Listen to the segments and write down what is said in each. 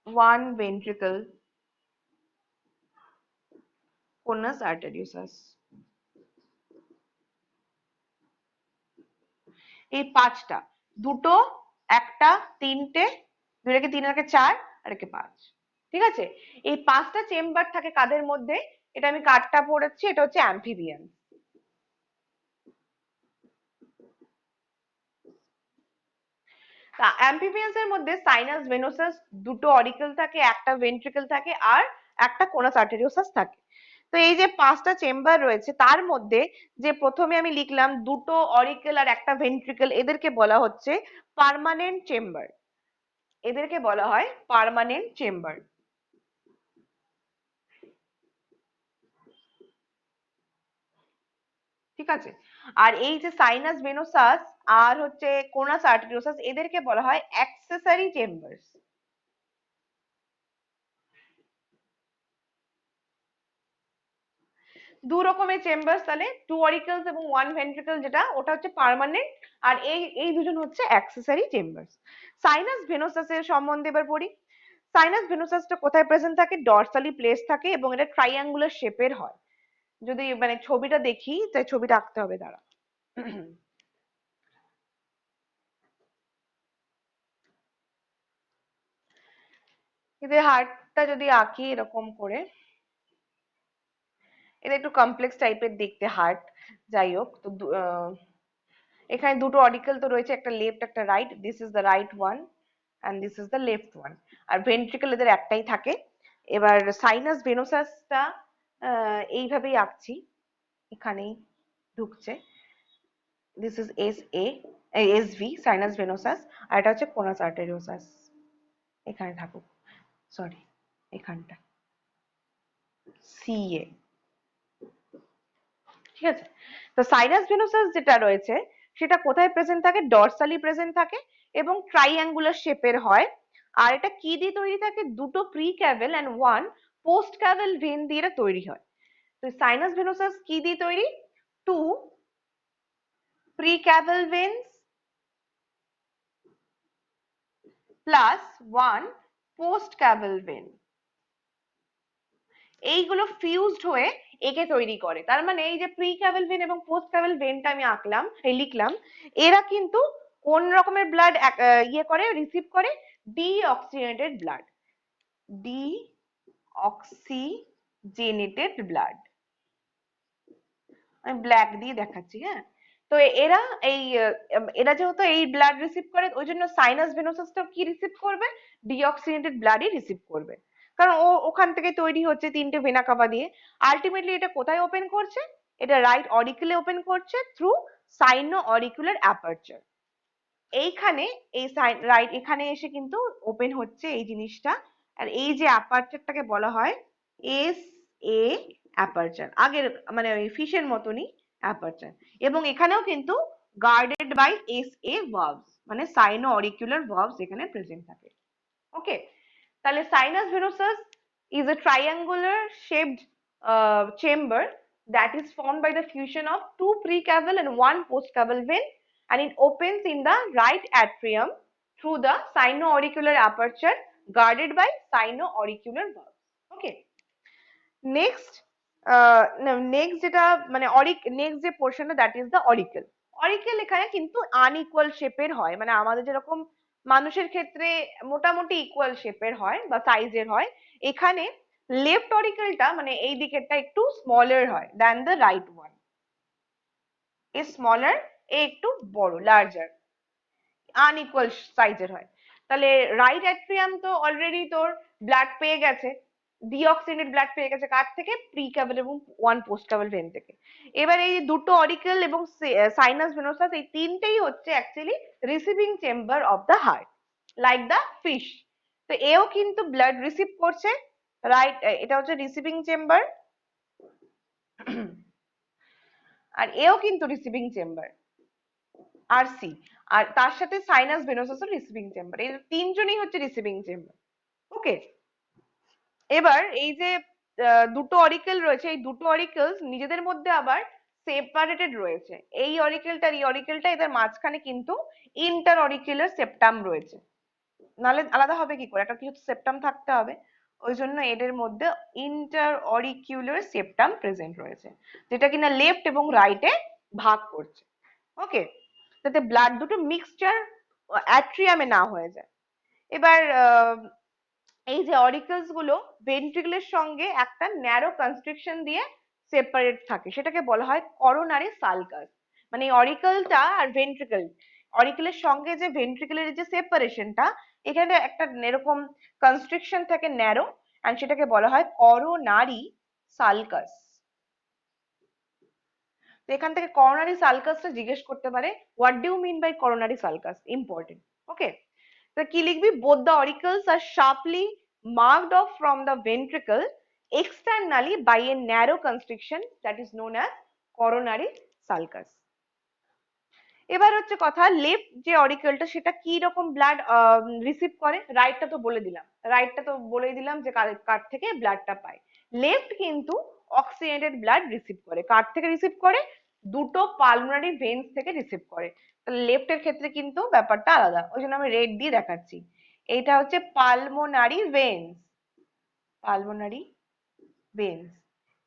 one ventricle conus arteriosus। এই পাঁচটা, দুটো, একটা, তিনটে, দুই একে তিন একে চার, আর একে পাঁচ। ঠিক আছে, এই পাঁচটা চেম্বার থাকে কাদের মধ্যে? এটা আমি কার্ডটা পড়েছি, এটা হচ্ছে অ্যাম্ফিবিয়ান। অ্যাম্ফিবিয়ান্স এর মধ্যে সাইনাস ভেনোসাস, দুটো অরিকেল থাকে, একটা ভেন্ট্রিকল থাকে, আর একটা কোনাস আর্টেরিওসাস থাকে। তো এই যে পাঁচটা চেম্বার রয়েছে তার মধ্যে যে প্রথমে আমি লিখলাম দুটো অরিকেল আর একটা ভেন্ট্রিকল, এদেরকে বলা হচ্ছে পার্মানেন্ট চেম্বার। এদেরকে বলা হয় পার্মানেন্ট চেম্বার। ঠিক আছে, আর এই যে সাইনাস ভেনোসাস আর হচ্ছে কোনাস আর্টেরিওসাস, এদেরকে বলা হয় অ্যাক্সেসরি চেম্বার্স। দু রকমের চেম্বার্স, তাহলে টু অরিকেলস এবং ওয়ান ভেন্ট্রিকল, যেটা ওটা হচ্ছে পার্মানেন্ট, আর এই এই দুজন হচ্ছে অ্যাক্সেসরি চেম্বার্স। সাইনাস ভেনোসাস এর সম্বন্ধে এবার পড়ি। সাইনাস ভেনোসাসটা কোথায় প্রেজেন্ট থাকে? ডরসালি প্লেস থাকে এবং এটা ট্রাইঅ্যাঙ্গুলার শেপের হয়। যদি মানে ছবিটা দেখি, তাই ছবিটা আঁকতে হবে, দাঁড়া। এদের হার্টটা যদি আঁকি এরকম করে, এটা একটু কমপ্লেক্স টাইপের দেখতে হার্ট। যাই হোক, তো এখানে দুটো অরিকেল তো রয়েছে, একটা লেফট একটা right, this is the right one and this is the left one. আর ভেন্ট্রিকল এদের একটাই থাকে। এবার সাইনাস ভেনোসাসটা এইভাবেই আঁকছি, এখানেই ঢুকছে, this is S A, S V sinus venosus, আর এটা হচ্ছে কোনাস আর্টেরিওসাস। এখানে থাকুক, সরি, এখানটা সি এ। ঠিক আছে, তো সাইনাস ভেনোসাস যেটা রয়েছে সেটা কোথায় প্রেজেন্ট থাকে? ডরসালি প্রেজেন্ট থাকে এবং ট্রাইঅ্যাঙ্গুলার শেপের হয়। আর এটা কি দিয়ে তৈরি থাকে? দুটো pre caval and one post caval vein দিয়ে এটা তৈরি হয়। তো সাইনাস ভেনোসাস কি দিয়ে তৈরি? Two pre caval veins plus one post caval vein, এইগুলো ফিউজড হয়ে একে তৈরি করে। তার মানে এই যে প্রি ক্যাভেল ভেন এবং পোস্ট ক্যাভেল ভেনটা আমি আঁকলাম, এই লিখলাম, এরা কিন্তু কোন রকমের ব্লাড ইয়ে করে, রিসিভ করে? Deoxygenated blood, deoxygenated blood. আমি ব্ল্যাক দিয়ে দেখাচ্ছি, হ্যাঁ। তো এরা এই এরা যেহেতু এই ব্লাড রিসিভ করে, ওই জন্য সাইনাস ভেনোসাসটা কি রিসিভ করবে? ডিঅক্সিজেনেটেড ব্লাডই রিসিভ করবে, কারণ ও ওখান থেকে তৈরি হচ্ছে তিনটে ভেনা কাভা দিয়ে। আলটিমেটলি এটা কোথায় ওপেন করছে? এটা রাইট অরিকেলে ওপেন করছে থ্রু সাইনো অরিকুলার অ্যাপারচার। এইখানে এই রাইট এখানে এসে কিন্তু ওপেন হচ্ছে এই জিনিসটা। আর এই যে অ্যাপারচারটাকে বলা হয় এস এ অ্যাপারচার, আগের মানে ওই ফিশের মতনই অ্যাপারচার। এবং এখানেও কিন্তু guarded by S A valves, মানে সাইনো অরিকুলার ভালভস এখানে প্রেজেন্ট থাকে। ওকে, তাহলে sinus venosus is a triangular shaped chamber that is formed by the fusion of two precaval and one postcaval vein, and it opens in the right atrium through the sino-auricular aperture guarded by sino-auricular valves. Okay, next next যেটা মানে next যে পোর্শনটা, that is the oracle. Oracle এখানে কিন্তু unequal শেপের হয়, মানে আমাদের যেরকম মানুষের ক্ষেত্রে মোটামুটি ইকুয়াল শেপের হয় বা সাইজের হয়, এখানে লেফট অরিকেলটা মানে এই দিকেরটা একটু স্মলার হয় than the right one, a smaller, এ একটু বড় লার্জার, আনইকুয়াল সাইজের হয়। তাহলে রাইট অ্যাট্রিয়াম তো অলরেডি তোর ব্লাড পেয়ে গেছে, ডিঅক্সিজেনেটেড ব্লাড পেয়ে গেছে কার থেকে? প্রি ক্যাভাল এবং ওয়ান পোস্ট ক্যাভাল ভেন থেকে। এবার এই দুটো অরিকেল এবং সাইনাস ভেনোসাস, এই তিনটেই হচ্ছে actually receiving chamber of the heart, like the fish. তো এও কিন্তু ব্লাড রিসিভ করছে, রাইট, এটা হচ্ছে রিসিভিং চেম্বার, আর এও কিন্তু রিসিভিং চেম্বার, আর সি, আর তার সাথে সাইনাস ভেনোসাসও রিসিভিং চেম্বার, এই তিনজনই হচ্ছে রিসিভিং চেম্বার। ওকে, এবার এই যে দুটো অরিকেল রয়েছে, এই দুটো অরিকেলস নিজেদের মধ্যে আবার সেপারেটেড রয়েছে। এই অরিকেলটা আর এই অরিকেলটা, এদের মাঝখানে কিন্তু ইন্টার অরিকুলার সেপ্টাম রয়েছে। নাহলে আলাদা হবে কি করে, একটা কিছু সেপ্টাম থাকতে হবে। ওই জন্য এদের মধ্যে ইন্টার অরিকিউলার সেপ্টাম প্রেজেন্ট রয়েছে, যেটা কিনা লেফট এবং রাইটে ভাগ করছে। ওকে, যাতে ব্লাড দুটো মিক্সচার অ্যাট্রিয়ামে না হয়ে যায়। এবার এই যে অরিকেলস গুলো ভেন্ট্রিকলের সঙ্গে একটা ন্যারো কনস্ট্রিকশন দিয়ে সেপারেট থাকে, সেটাকে বলা হয় করোনারি সালকাস। মানে এই অরিকেলটা আর ভেন্ট্রিকল, অরিকেলের সঙ্গে যে ভেন্ট্রিকলের যে সেপারেশনটা, এখানে একটা এরকম কনস্ট্রিকশন থাকে ন্যারো, এন্ড সেটাকে বলা হয় করোনারি সালকাস। তো এখান থেকে করোনারি সালকাসটা জিজ্ঞেস করতে পারে, what do you mean by coronary sulcus, important. Okay, তো কি লিখবি, both the auricles are sharply marked off from the ventricle externally by a narrow constriction that is known as coronary sulcus। এবার হচ্ছে কথা, left যে অরিকেলটা সেটা কি রকম ব্লাড রিসিভ করে, রাইটটা তো বলে দিলাম, রাইটটা তো বলেই দিলাম যে কার কার থেকে ব্লাডটা পায়। লেফট কিন্তু অক্সিজেনেটেড ব্লাড রিসিভ করে, কার থেকে রিসিভ করে, দুটো পালমোনারি ভেন্স থেকে রিসিভ করে। তাহলে লেফটের ক্ষেত্রে কিন্তু ব্যাপারটা আলাদা, ওই জন্য আমি রেড দিয়ে দেখাচ্ছি। এইটা হচ্ছে পালমোনারি ভেন্স, পালমোনারি ভেন্স,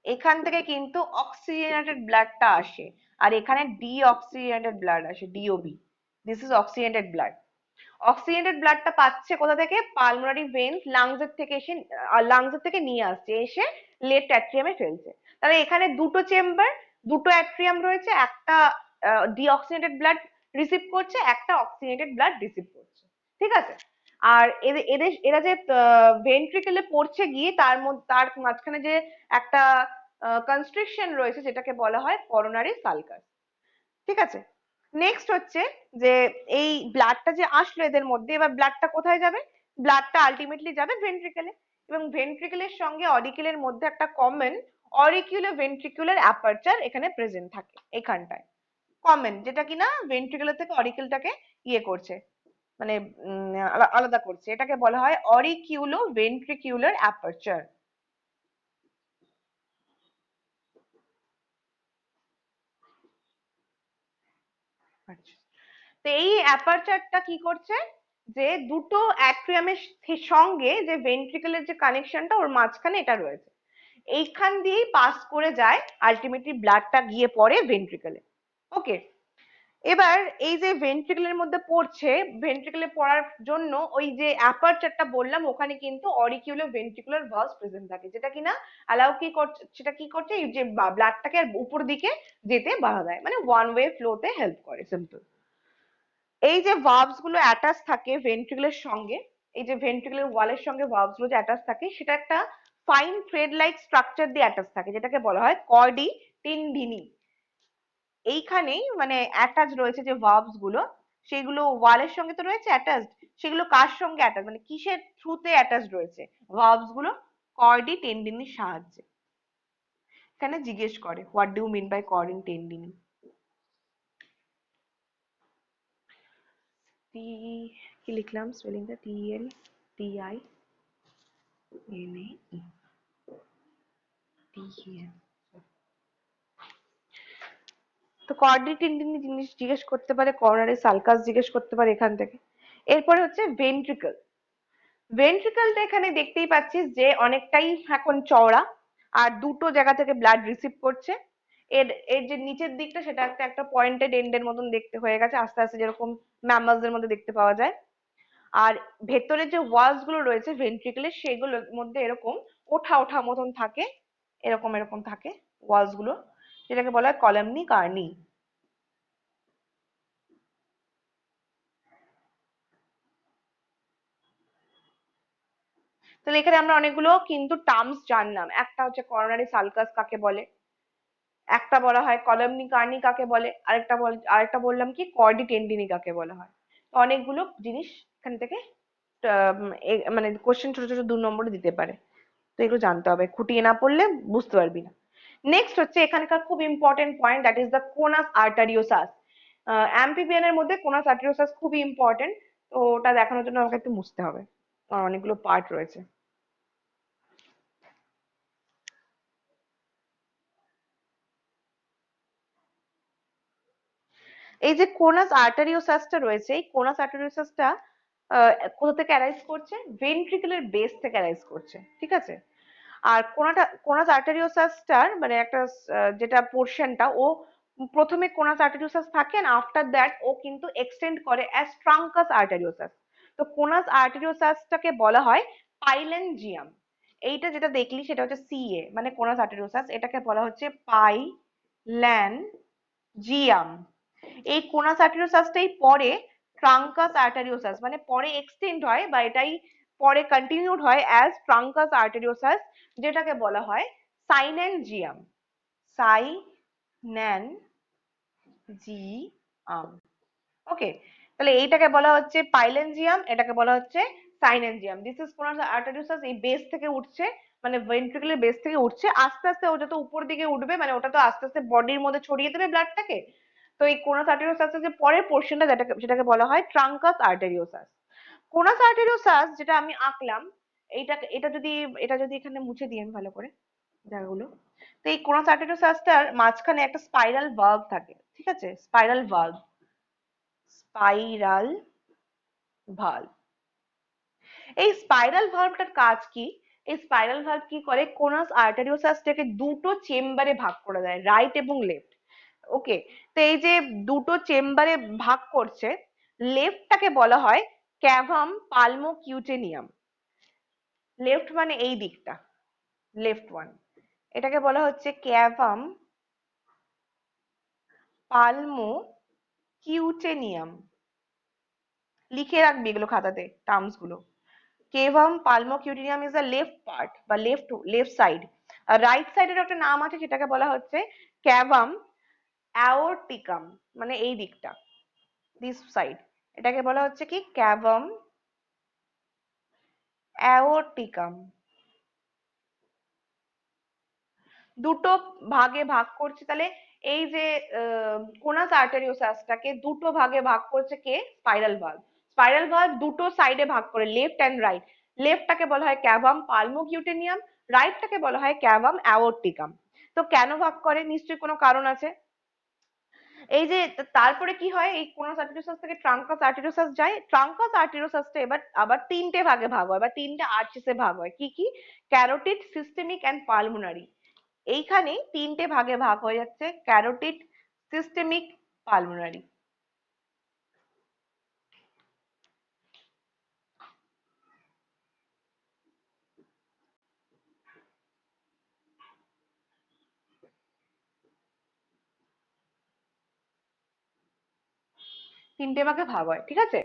এখান থেকে কিন্তু অক্সিজেনেটেড ব্লাডটা আসে, আর এখানে ডিঅক্সিজেনেটেড ব্লাড আসে, ডিওবি। This is oxygenated blood. Oxygenated ব্লাডটা পাচ্ছে কোথা থেকে, পালমোনারি ভেন্স লাংস এর থেকে এসে, লাংস এর থেকে নিয়ে আসছে, এসে লেফট অ্যাট্রিয়ামে ফেলছে। তাহলে এখানে দুটো চেম্বার, দুটো অ্যাট্রিয়াম রয়েছে, একটা ডিঅক্সিজেনেটেড ব্লাড রিসিভ করছে, একটা অক্সিজেনেটেড ব্লাড রিসিভ করছে। ঠিক আছে, আর এদের এদের এরা যে ভেন্ট্রিকেলে পড়ছে গিয়ে, তার মধ্যে তার মাঝখানে যে একটা কনস্ট্রিকশন রয়েছে, যেটাকে বলা হয় করোনারি সালকাস। ঠিক আছে, নেক্সট হচ্ছে যে এই ব্লাডটা যে আসলো এদের মধ্যে, এবার ব্লাডটা কোথায় যাবে, ব্লাডটা আলটিমেটলি যাবে ভেন্ট্রিকেলে, এবং ভেন্ট্রিকেলের সঙ্গে অরিকেলের মধ্যে একটা কমন অরিকিউলো ভেন্ট্রিকুলার অ্যাপারচার এখানে প্রেজেন্ট থাকে, এখানটায় কমন, যেটা কিনা ভেন্ট্রিকুলার থেকে অরিকেলটাকে ইয়ে করছে, মানে আলাদা করছে, এটাকে বলা হয় অরিকিউলো ভেন্ট্রিকুলার অ্যাপারচার। আচ্ছা, তো এই অ্যাপারচারটা কি করছে, যে দুটো অ্যাট্রিয়ামের সঙ্গে যে ভেন্ট্রিকেলের যে কানেকশনটা, ওর মাঝখানে এটা রয়েছে, এইখান দিয়েই পাস করে যায়, আলটিমেটলি ব্লাডটা গিয়ে পড়ে ভেন্ট্রিকেলে। ওকে, এবার এই যে ভেন্ট্রিকেলের মধ্যে পড়ছে, ভেন্ট্রিকেলে পড়ার জন্য ওই যে অ্যাপারচারটা বললাম, ওখানে কিন্তু অরিকিউলো ভেন্ট্রিকুলার ভালভ প্রেজেন্ট থাকে, যেটা কিনা অ্যালাউ কি করছে, সেটা কি করছে, এই যে ব্লাডটাকে উপর দিকে যেতে বাধা দেয়, মানে ওয়ান ওয়ে ফ্লোতে হেল্প করে, সিম্পল। এই যে ভালভস গুলো অ্যাটাচ থাকে ভেন্ট্রিকুলের সঙ্গে, এই যে ভেন্ট্রিকুলার ওয়ালের সঙ্গে ভালভস গুলো যে অ্যাটাচ থাকে, সেটা একটা ফাইন থ্রেড লাইক স্ট্রাকচার দিয়ে অ্যাটাচ থাকে, যেটাকে বলা হয় কর্ডি টেন্ডিনি। এইখানেই মানে অ্যাটাচ রয়েছে যে ভালভস গুলো, সেগুলো ওয়ালের সঙ্গে তো রয়েছে অ্যাটাচড, সেগুলো কার সঙ্গে অ্যাটাচ, মানে কিসের থ্রুতে অ্যাটাচ রয়েছে ভালভস গুলো, কর্ডি টেন্ডিনির সাহায্যে। এখানে জিজ্ঞেস করে, what do mean by chordae tendineae. T, কি লিখলাম স্পেলিংটা, T L T I N A E, T N. তো কর্ডি টেন্ডিনি জিনিস জিজ্ঞেস করতে পারে, করোনারি সালকাস জিজ্ঞেস করতে পারে এখান থেকে। এরপরে হচ্ছে ভেন্ট্রিকল। ভেন্ট্রিকলটা এখানে দেখতেই পাচ্ছিস যে অনেকটাই এখন চওড়া, আর দুটো জায়গা থেকে ব্লাড রিসিভ করছে। এর এর যে নিচের দিকটা, সেটা একটা একটা পয়েন্টেড এন্ডের মতন দেখতে হয়ে গেছে আস্তে আস্তে, যেরকম ম্যামালসদের মধ্যে দেখতে পাওয়া যায়। আর ভেতরে যে ওয়ালস গুলো রয়েছে ভেন্ট্রিকলের, সেগুলোর মধ্যে এরকম ওঠা ওঠা মতন থাকে, এরকম এরকম থাকে ওয়ালস গুলো, যেটাকে বলা হয় কলামনি কার্নি। তাহলে এখানে আমরা অনেকগুলো কিন্তু টার্মস জানলাম, একটা হচ্ছে করোনারি সালকাস কাকে বলে, একটা বলা হয় কলমনি কার্নি কাকে বলে, আরেকটা বললাম কি কর্ডি টেন্ডিনি কাকে বলা হয়। তো অনেকগুলো জিনিস এখান থেকে মানে কোশ্চেন ছোট ছোট 2 নম্বরে দিতে পারে, তো এগুলো জানতে হবে, খুঁটিয়ে না পড়লে বুঝতে পারবি না। নেক্সট হচ্ছে এখানকার খুব important point, that is the conus arteriosus. Amphibian এর মধ্যে কোনাস আর্টারিওসাস খুবই ইম্পর্টেন্ট, তো ওটা দেখানোর জন্য আমাকে একটু মুছতে হবে, আর অনেকগুলো পার্ট রয়েছে। এই যে কোনাস আর্টারিওসাসটা রয়েছে, এই কোনাস আর্টারিওসাসটা কোথা থেকে অ্যারাইজ করছে? ভেন্ট্রিকেলের বেস থেকে অ্যারাইজ করছে, ঠিক আছে? আর কোনাস আর্টেরিওসাসটার মানে একটা যেটা পোর্শনটা, ও প্রথমে কোনাস আর্টেরিওসাস থাকে, এন্ড আফটার দ্যাট ও কিন্তু এক্সটেন্ড করে অ্যাজ ট্রাঙ্কাস আর্টেরিওসাস। তো কোনাস আর্টেরিওসাসটাকে বলা হয় পাইলেনজিয়াম। এইটা যেটা দেখলি সেটা হচ্ছে সিএ, মানে কোনাস আর্টেরিওসাস, এটাকে বলা হচ্ছে পাইল্যানজিয়াম। এই কোনাস আর্টেরিওসাসটাই পরে ট্রাঙ্কাস আর্টেরিওসাস, মানে পরে এক্সটেন্ড হয়, বা এটাই পরে কন্টিনিউড হয় অ্যাজ ট্রাঙ্কাস আর্টেরিওসাস, যেটাকে বলা হয় সাইন্যানজিয়াম। সাইন্যানজিয়াম। ওকে, তাহলে এইটাকে বলা হচ্ছে পাইলেনজিয়াম, এটাকে বলা হচ্ছে সাইনেনজিয়াম। দিস ইজ কোনাস আর্টেরিওসাস, এই বেস থেকে উঠছে, মানে ভেন্ট্রিকুলার বেস থেকে উঠছে, আস্তে আস্তে ও যত উপর দিকে উঠবে, মানে ওটা তো আস্তে আস্তে বডির মধ্যে ছড়িয়ে দেবে ব্লাডটাকে। তো এই কোনাস আর্টেরিওসাসের যে পরের পোর্শনটা, যেটাকে বলা হয় ট্রাঙ্কাস আর্টেরিওসাস। কোনাস আর্টেরিওসাস যেটা আমি আঁকলাম, এটা যদি এখানে মুছে দিই আমি ভালো করে জায়গাগুলো। তো এই কোনাস আর্টেরিওসাসটার মাঝখানে একটা স্পাইরাল ভালভ থাকে, ঠিক আছে? Spiral valve, spiral valve. এই স্পাইরাল ভালভটার কাজ কি? এই স্পাইরাল ভালভ কি করে, কোনাস আর্টেরিওসাসটাকে দুটো চেম্বারে ভাগ করে দেয়, রাইট এবং লেফট। ওকে, তো এই যে দুটো চেম্বারে ভাগ করছে, লেফটটাকে বলা হয় ক্যাভাম পালমোকিউটেনিয়াম। লেফট মানে এই দিকটা, লেফট ওয়ান, এটাকে বলা হচ্ছে ক্যাভাম পালমোকিউটেনিয়াম। লিখে রাখবি এগুলো খাতাতে, টার্মস গুলো। কেভাম পালমোকিউটেনিয়াম ইজ দ্য লেফট পার্ট বা লেফট সাইড। আর রাইট সাইডের একটা নাম আছে, সেটাকে বলা হচ্ছে ক্যাভাম অ্যাওরটিকাম, মানে এই দিকটা, দিস সাইড, এটাকে বলা হচ্ছে কি ক্যাভাম অ্যাওরটিকাম। দুটো ভাগে ভাগ করছে, তাহলে এই যে কোনাস আর্টেরিওসাসটাকে দুটো ভাগে ভাগ করছে কে? Spiral valve. স্পাইরাল ভালভ দুটো সাইডে ভাগ করে, লেফট অ্যান্ড রাইট। লেফটটাকে বলা হয় ক্যাভাম পালমোকিউটেনিয়াম, রাইটটাকে বলা হয় ক্যাভাম অ্যাওরটিকাম। তো কেন ভাগ করে? নিশ্চয়ই কোনো কারণ আছে। এই যে তারপরে কি হয়, এই কোনাস আর্টেরিওসাস থেকে ট্রাঙ্কাস আর্টেরিওসাস যায়, ট্রাঙ্কাস আর্টেরিওসাসটা এবার আবার তিনটে ভাগে ভাগ হয়, বা তিনটে আর্চিসে ভাগ হয়। কি কি? Carotid, systemic and pulmonary. এইখানে তিনটে ভাগে ভাগ হয়ে যাচ্ছে, ক্যারোটিড, সিস্টেমিক, পালমোনারি। তিনটে ভাগে ভাগ হয়, ঠিক আছে?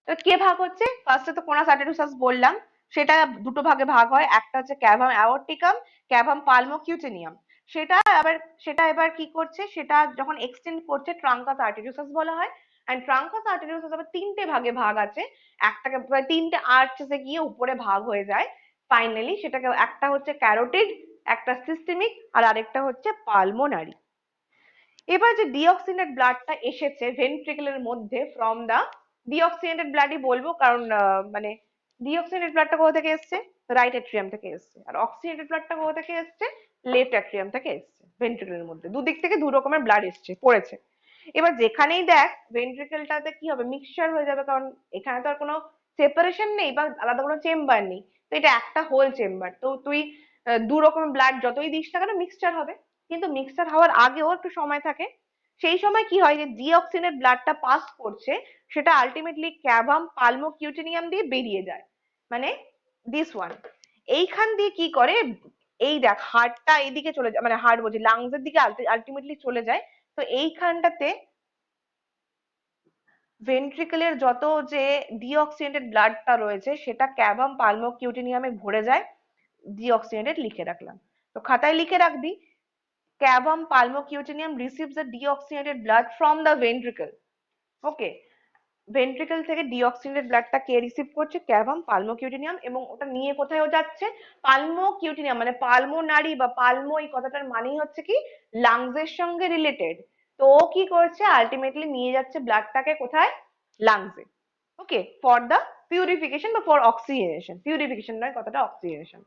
তো কে ভাগ হচ্ছে? ফার্স্টে তো কোনাস আর্টেরিওসাস বললাম, সেটা দুটো ভাগে ভাগ হয়, একটা হচ্ছে ক্যাভাম অ্যাওরটিকাম, ক্যাভাম পালমোকিউটেনিয়াম। সেটা আবার, সেটা এবার কি করছে, সেটা যখন এক্সটেন্ড করছে ট্রাঙ্কাস আর্টেরিওসাস বলা হয়। এন্ড ট্রাঙ্কাস আর্টেরিওসাস আবার তিনটে ভাগে ভাগ আছে, একটাকে তিনটে আর্চেসে গিয়ে উপরে ভাগ হয়ে যায় ফাইনালি, সেটাকে একটা হচ্ছে ক্যারোটিড, একটা সিস্টেমিক, আর আরেকটা হচ্ছে পালমোনারি। এবার যে ডিঅক্সিনেট ব্লাডটা এসেছে ভেন্ট্রিকেলের মধ্যে ফ্রম দা ডিঅক্সিনেটেড ব্লাডই বলবো, কারণ মানে ডিঅক্সিনেটেড ব্লাডটা কোথা থেকে এসছে? রাইট অ্যাট্রিয়াম থেকে এসছে। আর অক্সিনেটেড ব্লাডটা কোথা থেকে এসছে? লেফট অ্যাট্রিয়াম থেকে এসছে। ভেন্ট্রিকেলের মধ্যে দুদিক থেকে দু রকমের ব্লাড এসছে, পড়েছে। এবার যেখানেই দেখ ভেন্ট্রিকেলটাতে কি হবে, মিক্সচার হয়ে যাবে, কারণ এখানে তো আর কোনো সেপারেশন নেই বা আলাদা কোনো চেম্বার নেই। তো এটা একটা হোল চেম্বার, তো তুই দু রকমের ব্লাড যতই দিস না কেন মিক্সচার হবে। কিন্তু মিক্সচার হওয়ার আগেও একটু সময় থাকে। সেই সময় কি হয়, যে ডিঅক্সিনেট ব্লাডটা পাস করছে, সেটা আলটিমেটলি ক্যাভাম পালমোকিউটেনিয়াম দিয়ে বেরিয়ে যায়, মানে দিস ওয়ান। এইখান দিয়ে কি করে, এই দেখ হার্টটা এইদিকে চলে যায়, মানে হার্ট বলছি, লাংস এর দিকে আলটিমেটলি চলে যায়। তো এইখানটাতে ভেন্ট্রিকেলের যত যে ডিঅক্সিনেটেড ব্লাডটা রয়েছে, সেটা ক্যাভাম পালমোকিউটেনিয়ামে ভরে যায়। ডিঅক্সিনেটেড লিখে রাখলাম, তো খাতায় লিখে রাখবি, cavum palmocutaneum receives the deoxygenated blood from the ventricle. Okay, ventricle থেকে ডিঅক্সিনেটেড ব্লাডটা কে রিসিভ করছে? ক্যাভাম পালমোকিউটেনিয়াম। এবং ওটা নিয়ে কোথায় যাচ্ছে? পালমোকিউটেনিয়াম, মানে পালমোনারি বা পালমো, এই কথাটার মানেই হচ্ছে কি লাংস এর সঙ্গে রিলেটেড। তো ও কি করছে, আলটিমেটলি নিয়ে যাচ্ছে ব্লাডটাকে কোথায়? লাংসে। ওকে, ফর দা পিউরিফিকেশন বা ফর অক্সিজেনেশন, পিউরিফিকেশন নয়, কথাটা অক্সিজেনেশন।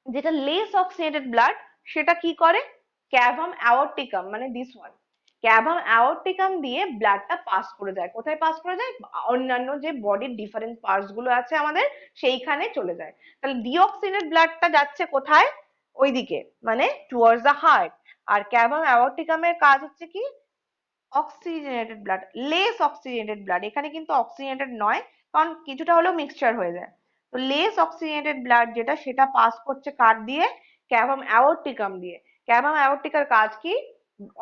যেটা লেস অক্সিজেনেটেড ব্লাড, সেটা কি করে? ক্যাভাম অ্যাওরটিকাম, মানে দিস ওয়ান, ক্যাভাম অ্যাওর্টিকাম দিয়ে ব্লাডটা পাস করে যায়, কোথায় পাস করে যায়, অন্যান্য যে বডির ডিফারেন্ট পার্টস গুলো আছে আমাদের সেইখানে চলে যায়। তাহলে ডিঅক্সিজেনেটেড ব্লাডটা যাচ্ছে কোথায়, ওইদিকে, মানে টুয়ার্ডস দ্য হার্ট। আর ক্যাভাম অ্যাওর্টিকামের কাজ হচ্ছে কি, oxygenated blood, less oxygenated blood, এখানে কিন্তু অক্সিজেনেটেড নয়, কারণ কিছুটা হলেও মিক্সচার হয়ে যায়। তো লেস অক্সিজেনেটেড ব্লাড যেটা, সেটা পাস করছে কার দিয়ে, ক্যাভাম অ্যাওর্টিকাম দিয়ে। ক্যাভাম অ্যাওর্টিকার কাজ কি,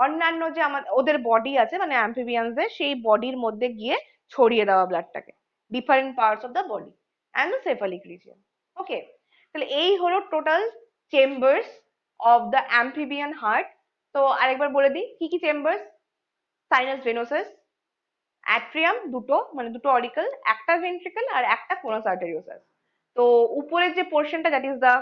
অন্যান্য যে আমাদের ওদের বডি আছে মানে অ্যাম্ফিবিয়ানসদের, সেই বডির মধ্যে গিয়ে ছড়িয়ে দেওয়া ব্লাডটাকে, different parts of the body and the cephalic region. Okay, তাহলে এই হলো total chambers of the amphibian heart. তো আরেকবার বলে দিই কি কি চেম্বার্স। সাইনাস ভেনোসাস, অ্যাট্রিয়াম দুটো, মানে দুটো অরিকল, একটা ভেন্ট্রিকল আর একটা কোনাস আর্টেরিওসাস। তো উপরের যে পোর্শনটা, দ্যাট ইজ দ্য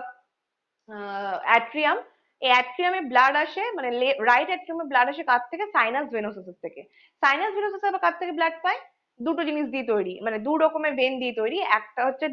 অ্যাট্রিয়াম, এই অ্যাট্রিয়ামে ব্লাড আসে, মানে রাইট অ্যাট্রিয়ামে ব্লাড আসে কার থেকে, সাইনাস ভেনোসাসের থেকে। সাইনাস ভেনোসাস আবার কার থেকে ব্লাড পায়, দুটো জিনিস দিয়ে তৈরি, মানে দু রকমের ভেন দিয়ে তৈরি। একটা হচ্ছে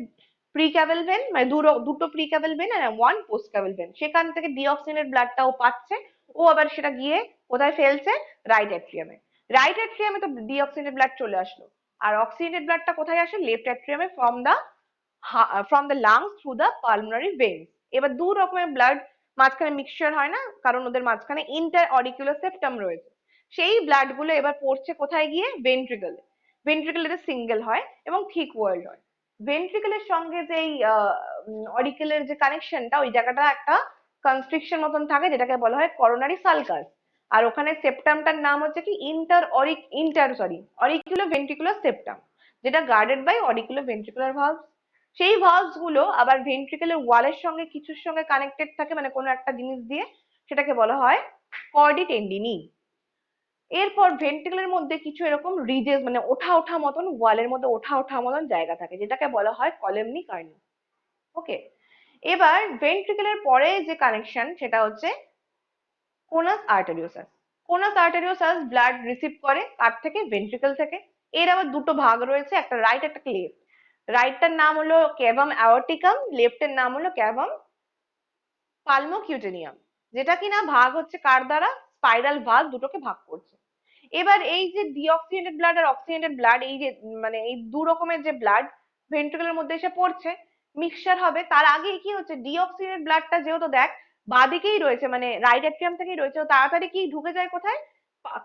প্রিক্যাভেল ভেন, মানে দুটো প্রিক্যাভেল ভেন আর ওয়ান পোস্ট ক্যাভেল ভেন, সেখান থেকে ডিঅক্সিনের ব্লাডটাও পাচ্ছে। ও আবার সেটা গিয়ে কোথায় ফেলছে, রাইট অ্যাট্রিয়ামে। রাইট অ্যাট্রিয়ামে তো ডিঅক্সিনেটেড ব্লাড চলে আসলো। আর অক্সিজেনেটেড ব্লাডটা কোথায় আসে, লেফট অ্যাট্রিয়ামে, from the lungs through the pulmonary veins. এবার দু রকমের ব্লাড মাঝখানে মিক্সচার হয় না, কারণ ওদের মাঝখানে ইন্টার অরিকুলার সেপ্টাম রয়েছে। সেই ব্লাড গুলো এবার পড়ছে কোথায় গিয়ে, ভেন্ট্রিকলে। ভেন্ট্রিকলে সিঙ্গেল হয় এবং থিক ওয়ার্ল্ড হয়। ভেন্ট্রিকলের সঙ্গে যে অরিকুলের যে কানেকশনটা, ওই জায়গাটা একটা কনস্ট্রিকশন মতন থাকে, যেটাকে বলা হয় করোনারি সালকাস। আর ওখানে সেপ্টামটার নাম হচ্ছে কি, অরিকুলো ভেন্ট্রিকুলার সেপ্টাম, যেটা গার্ডেড বাই অরিকুলো ভেন্ট্রিকুলার ভালভ। সেই ভালভস গুলো আবার ভেন্ট্রিকুলার ওয়ালের সঙ্গে কিছুর সঙ্গে কানেক্টেড থাকে, মানে কোনো একটা জিনিস দিয়ে, সেটাকে বলা হয় কর্ডি টেন্ডিনি। এরপর ভেন্ট্রিকুলার মধ্যে কিছু এরকম রিজেস, মানে ওঠা ওঠা মতন, ওয়ালের মধ্যে ওঠা ওঠা মতন জায়গা থাকে, যেটাকে বলা হয় কলেমনি কার্নি। ওকে, এবার ভেন্ট্রিকুলার পরে যে কানেকশন, সেটা হচ্ছে কোনাস আর্টেরিওসাস। কোনাস আর্টেরিওসাস ব্লাড রিসিভ করে কার থেকে, ভেন্ট্রিকল থেকে। এর আবার দুটো ভাগ রয়েছে, একটা রাইট একটা লেফট। রাইটটার নাম হলো ক্যাভাম অ্যাওর্টিকাম, লেফটের নাম হলো ক্যাভাম পালমোকিউটেনিয়াম, যেটা কিনা ভাগ হচ্ছে কার দ্বারা, স্পাইরাল ভালভ দুটোকে ভাগ করছে। এবার এই যে ডিঅক্সিজেনেটেড ব্লাড আর অক্সিজেনেটেড ব্লাড, এই যে মানে এই দু রকমের যে ব্লাড ভেন্ট্রিকুলার মধ্যে এসে পড়ছে, মিক্সচার হবে, তার আগে কি হচ্ছে, ডিঅক্সিজেনেটেড ব্লাডটা যেহেতু দেখ বাদিকেই রয়েছে, মানে রাইট অ্যাট্রিয়াম থেকেই রয়েছে, ও তাড়াতাড়ি কি ঢুকে যায় কোথায়,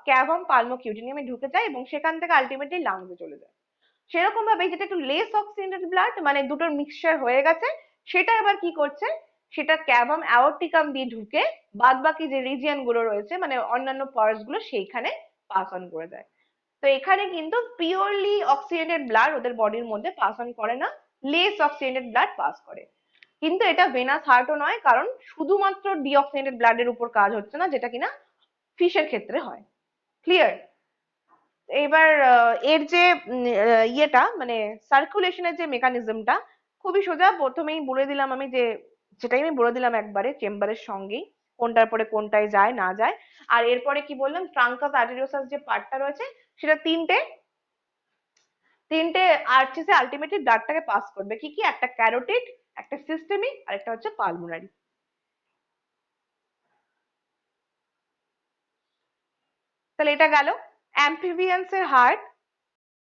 ক্যাভাম পালমোকিউটেনিয়ামে ঢুকে যায় এবং সেখান থেকে আলটিমেটলি লাংসে চলে যায়। সেরকম ভাবে যেটা একটু লেস অক্সিজেনেটেড ব্লাড, মানে দুটোর মিক্সচার হয়ে গেছে, সেটা এবার কি করছে, সেটা ক্যাভাম অ্যাওর্টিকাম দিয়ে ঢুকে বাদ বাকি যে রিজিয়ন গুলো রয়েছে, মানে অন্যান্য পার্টস গুলো, সেইখানে পাস অন করে যায়। তো এখানে কিন্তু পিওরলি অক্সিজেনেটেড ব্লাড ওদের বডির মধ্যে পাস অন করে না, লেস অক্সিজেনেটেড ব্লাড পাস করে। কিন্তু এটা ভেনাস হার্টও নয়, কারণ শুধুমাত্র ডিঅক্সিজেনেটেড ব্লাডের উপর কাজ হচ্ছে না, যেটা কিনা ফিশের ক্ষেত্রে হয়। ক্লিয়ার? এবার এর যে ইয়েটা, মানে সার্কুলেশনের যে মেকানিজমটা, খুবই সোজা। প্রথমেই বলে দিলাম আমি যে, সেটাই আমি বলে দিলাম একবারে চেম্বারের সঙ্গেই, কোনটার পরে কোনটায় যায় না যায়। আর এরপরে কি বললাম, ট্রাঙ্কাস আর্টেরিওসাস যে পার্টটা রয়েছে, সেটা তিনটে তিনটে আর্চিসে আলটিমেটলি ব্লাডটাকে পাস করবে। কি কি, একটা ক্যারোটিড, একটা সিস্টেমিক, আর একটা হচ্ছে পালমোনারি। তাহলে এটা গেল অ্যাম্ফিবিয়ান্স এর হার্ট।